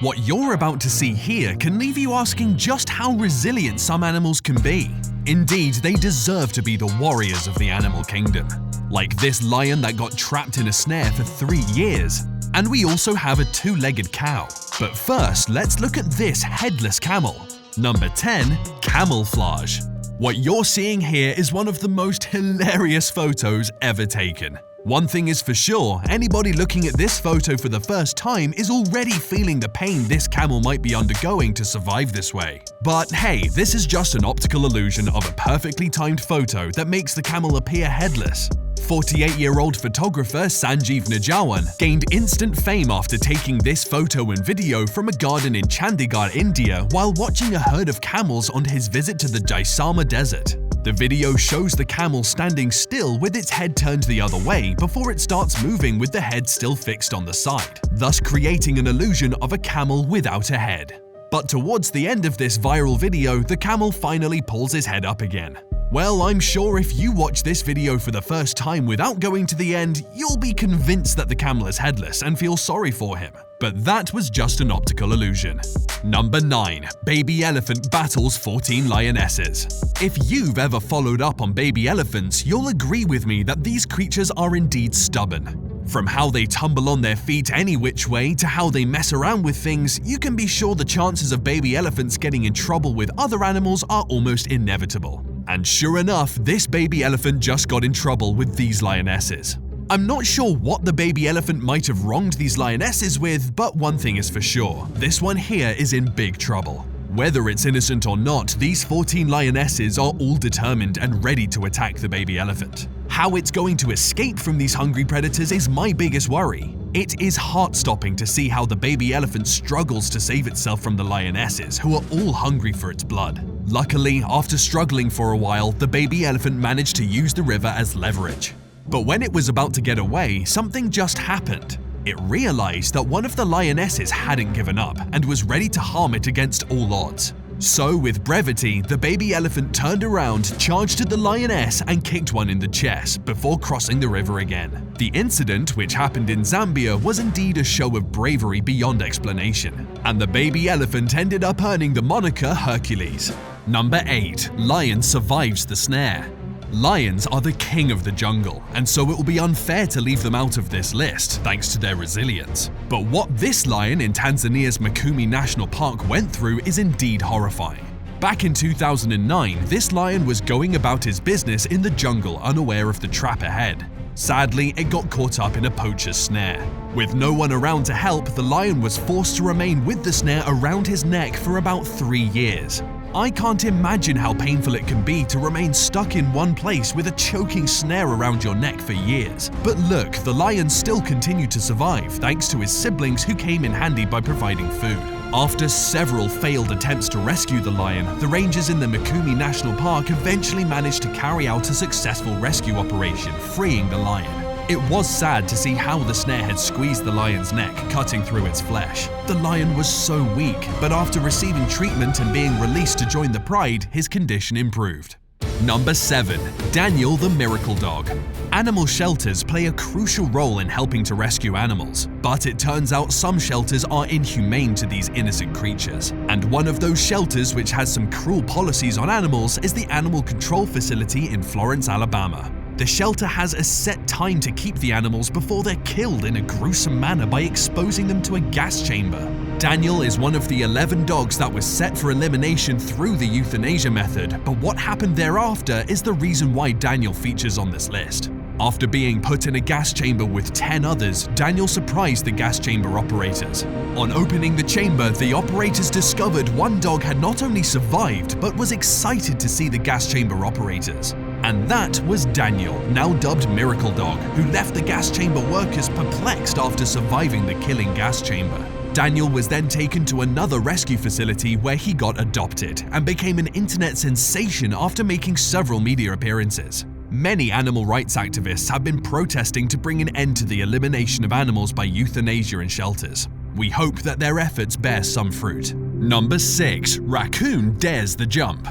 What you're about to see here can leave you asking just how resilient some animals can be. Indeed, they deserve to be the warriors of the animal kingdom. Like this lion that got trapped in a snare for 3 years. And we also have a two-legged cow. But first, let's look at this headless camel. Number 10. Camouflage. What you're seeing here is one of the most hilarious photos ever taken. One thing is for sure, anybody looking at this photo for the first time is already feeling the pain this camel might be undergoing to survive this way. But hey, this is just an optical illusion of a perfectly timed photo that makes the camel appear headless. 48-year-old photographer Sanjeev Najawan gained instant fame after taking this photo and video from a garden in Chandigarh, India, while watching a herd of camels on his visit to the Jaisalmer desert. The video shows the camel standing still with its head turned the other way before it starts moving with the head still fixed on the side, thus creating an illusion of a camel without a head. But towards the end of this viral video, the camel finally pulls his head up again. Well, I'm sure if you watch this video for the first time without going to the end, you'll be convinced that the camel is headless and feel sorry for him. But that was just an optical illusion. Number 9. Baby elephant battles 14 lionesses. If you've ever followed up on baby elephants, you'll agree with me that these creatures are indeed stubborn. From how they tumble on their feet any which way to how they mess around with things, you can be sure the chances of baby elephants getting in trouble with other animals are almost inevitable. And sure enough, this baby elephant just got in trouble with these lionesses. I'm not sure what the baby elephant might have wronged these lionesses with, but one thing is for sure, this one here is in big trouble. Whether it's innocent or not, these 14 lionesses are all determined and ready to attack the baby elephant. How it's going to escape from these hungry predators is my biggest worry. It is heart-stopping to see how the baby elephant struggles to save itself from the lionesses, who are all hungry for its blood. Luckily, after struggling for a while, the baby elephant managed to use the river as leverage. But when it was about to get away, something just happened. It realized that one of the lionesses hadn't given up and was ready to harm it against all odds. So with brevity, the baby elephant turned around, charged at the lioness and kicked one in the chest before crossing the river again. The incident, which happened in Zambia, was indeed a show of bravery beyond explanation, and the baby elephant ended up earning the moniker Hercules. Number 8. Lion survives the snare. Lions are the king of the jungle, and so it will be unfair to leave them out of this list, thanks to their resilience. But what this lion in Tanzania's Mikumi National Park went through is indeed horrifying. Back in 2009, this lion was going about his business in the jungle unaware of the trap ahead. Sadly, it got caught up in a poacher's snare. With no one around to help, the lion was forced to remain with the snare around his neck for about 3 years. I can't imagine how painful it can be to remain stuck in one place with a choking snare around your neck for years. But look, the lion still continued to survive thanks to his siblings who came in handy by providing food. After several failed attempts to rescue the lion, the rangers in the Mikumi National Park eventually managed to carry out a successful rescue operation, freeing the lion. It was sad to see how the snare had squeezed the lion's neck, cutting through its flesh. The lion was so weak, but after receiving treatment and being released to join the pride, his condition improved. Number 7. Daniel the Miracle Dog. Animal shelters play a crucial role in helping to rescue animals, but it turns out some shelters are inhumane to these innocent creatures. And one of those shelters which has some cruel policies on animals is the Animal Control Facility in Florence, Alabama. The shelter has a set time to keep the animals before they're killed in a gruesome manner by exposing them to a gas chamber. Daniel is one of the 11 dogs that was set for elimination through the euthanasia method, but what happened thereafter is the reason why Daniel features on this list. After being put in a gas chamber with 10 others, Daniel surprised the gas chamber operators. On opening the chamber, the operators discovered one dog had not only survived, but was excited to see the gas chamber operators. And that was Daniel, now dubbed Miracle Dog, who left the gas chamber workers perplexed after surviving the killing gas chamber. Daniel was then taken to another rescue facility where he got adopted and became an internet sensation after making several media appearances. Many animal rights activists have been protesting to bring an end to the elimination of animals by euthanasia in shelters. We hope that their efforts bear some fruit. Number 6. Raccoon dares the jump.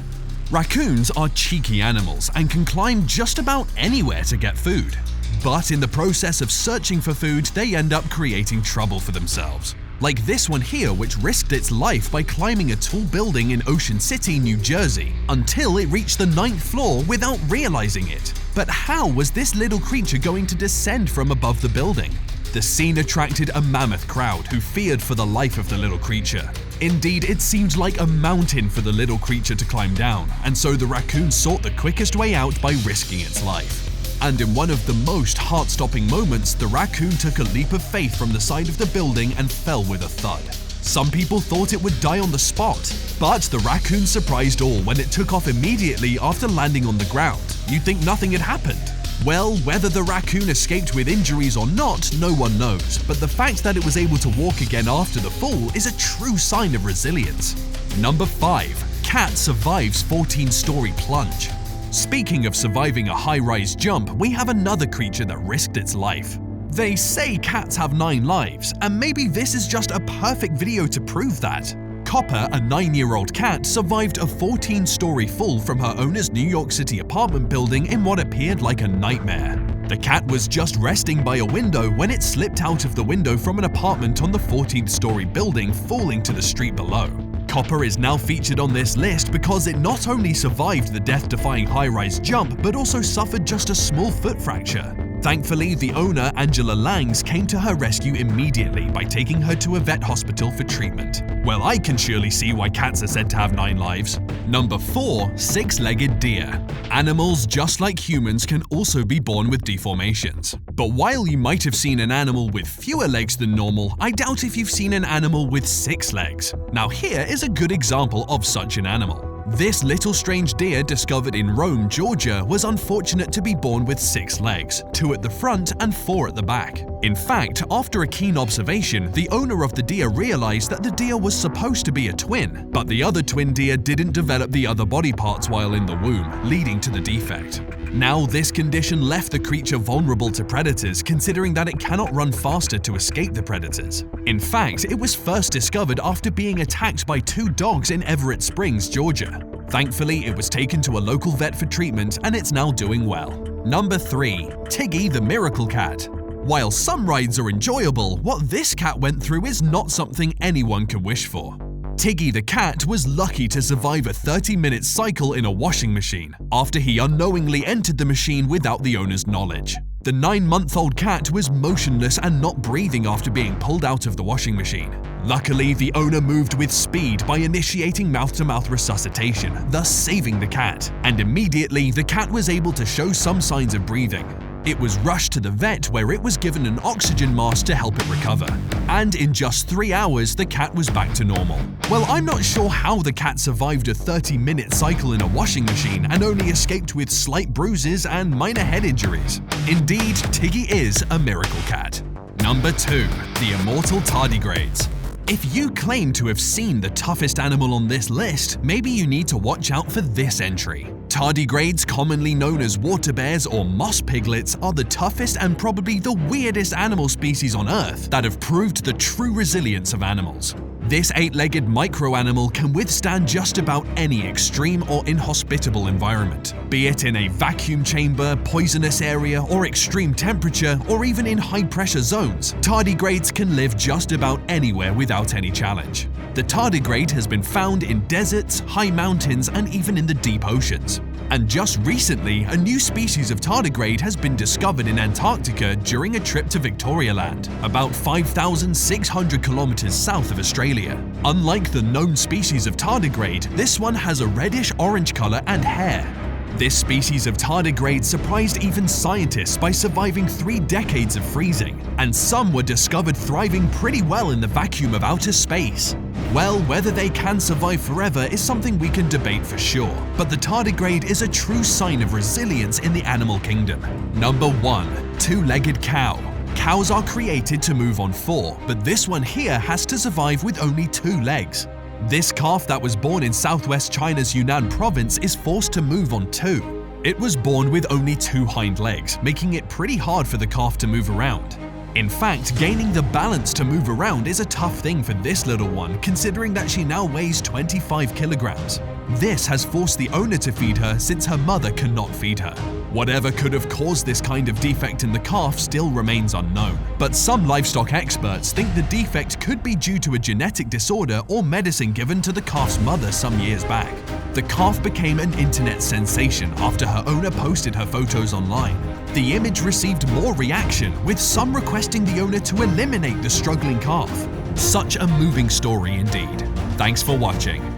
Raccoons are cheeky animals and can climb just about anywhere to get food. But in the process of searching for food, they end up creating trouble for themselves. like this one here, which risked its life by climbing a tall building in Ocean City, New Jersey, until it reached the 9th floor without realizing it. But how was this little creature going to descend from above the building? The scene attracted a mammoth crowd who feared for the life of the little creature. Indeed, it seemed like a mountain for the little creature to climb down, and so the raccoon sought the quickest way out by risking its life. And in one of the most heart-stopping moments, the raccoon took a leap of faith from the side of the building and fell with a thud. Some people thought it would die on the spot, but the raccoon surprised all when it took off immediately after landing on the ground. You'd think nothing had happened. Well, whether the raccoon escaped with injuries or not, no one knows, but the fact that it was able to walk again after the fall is a true sign of resilience. Number 5. Cat survives 14-story plunge. Speaking of surviving a high-rise jump, we have another creature that risked its life. They say cats have 9 lives, and maybe this is just a perfect video to prove that. Copper, a 9-year-old cat, survived a 14-story fall from her owner's New York City apartment building in what appeared like a nightmare. The cat was just resting by a window when it slipped out of the window from an apartment on the 14th-story building, falling to the street below. Copper is now featured on this list because it not only survived the death-defying high-rise jump, but also suffered just a small foot fracture. Thankfully, the owner, Angela Langs, came to her rescue immediately by taking her to a vet hospital for treatment. Well, I can surely see why cats are said to have 9 lives. Number 4. 6-legged deer. Animals, just like humans, can also be born with deformations. But while you might have seen an animal with fewer legs than normal, I doubt if you've seen an animal with 6 legs. Now here is a good example of such an animal. This little strange deer discovered in Rome, Georgia, was unfortunate to be born with 6 legs, 2 at the front and 4 at the back. In fact, after a keen observation, the owner of the deer realized that the deer was supposed to be a twin, but the other twin deer didn't develop the other body parts while in the womb, leading to the defect. Now, this condition left the creature vulnerable to predators, considering that it cannot run faster to escape the predators. In fact, it was first discovered after being attacked by 2 dogs in Everett Springs, Georgia. Thankfully, it was taken to a local vet for treatment and it's now doing well. Number 3. Tiggy the Miracle Cat. While some rides are enjoyable, what this cat went through is not something anyone could wish for. Tiggy the cat was lucky to survive a 30-minute cycle in a washing machine after he unknowingly entered the machine without the owner's knowledge. The 9-month-old cat was motionless and not breathing after being pulled out of the washing machine. Luckily, the owner moved with speed by initiating mouth-to-mouth resuscitation, thus saving the cat, and immediately the cat was able to show some signs of breathing. It was rushed to the vet where it was given an oxygen mask to help it recover. And in just 3 hours, the cat was back to normal. Well, I'm not sure how the cat survived a 30-minute cycle in a washing machine and only escaped with slight bruises and minor head injuries. Indeed, Tiggy is a miracle cat. Number 2. The immortal tardigrades. If you claim to have seen the toughest animal on this list, maybe you need to watch out for this entry. Tardigrades, commonly known as water bears or moss piglets, are the toughest and probably the weirdest animal species on Earth that have proved the true resilience of animals. This 8-legged micro-animal can withstand just about any extreme or inhospitable environment. Be it in a vacuum chamber, poisonous area, or extreme temperature, or even in high-pressure zones, tardigrades can live just about anywhere without any challenge. The tardigrade has been found in deserts, high mountains, and even in the deep oceans. And just recently, a new species of tardigrade has been discovered in Antarctica during a trip to Victorialand, about 5,600 kilometers south of Australia. Unlike the known species of tardigrade, this one has a reddish-orange color and hair. This species of tardigrade surprised even scientists by surviving 3 decades of freezing, and some were discovered thriving pretty well in the vacuum of outer space. Well, whether they can survive forever is something we can debate for sure, but the tardigrade is a true sign of resilience in the animal kingdom. Number 1. 2-legged cow. Cows are created to move on 4, but this one here has to survive with only 2 legs. This calf that was born in southwest China's Yunnan province is forced to move on 2. It was born with only 2 hind legs, making it pretty hard for the calf to move around. In fact, gaining the balance to move around is a tough thing for this little one, considering that she now weighs 25 kilograms. This has forced the owner to feed her since her mother cannot feed her. Whatever could have caused this kind of defect in the calf still remains unknown, but some livestock experts think the defect could be due to a genetic disorder or medicine given to the calf's mother some years back. The calf became an internet sensation after her owner posted her photos online. The image received more reaction, with some requesting the owner to eliminate the struggling calf. Such a moving story indeed. Thanks for watching.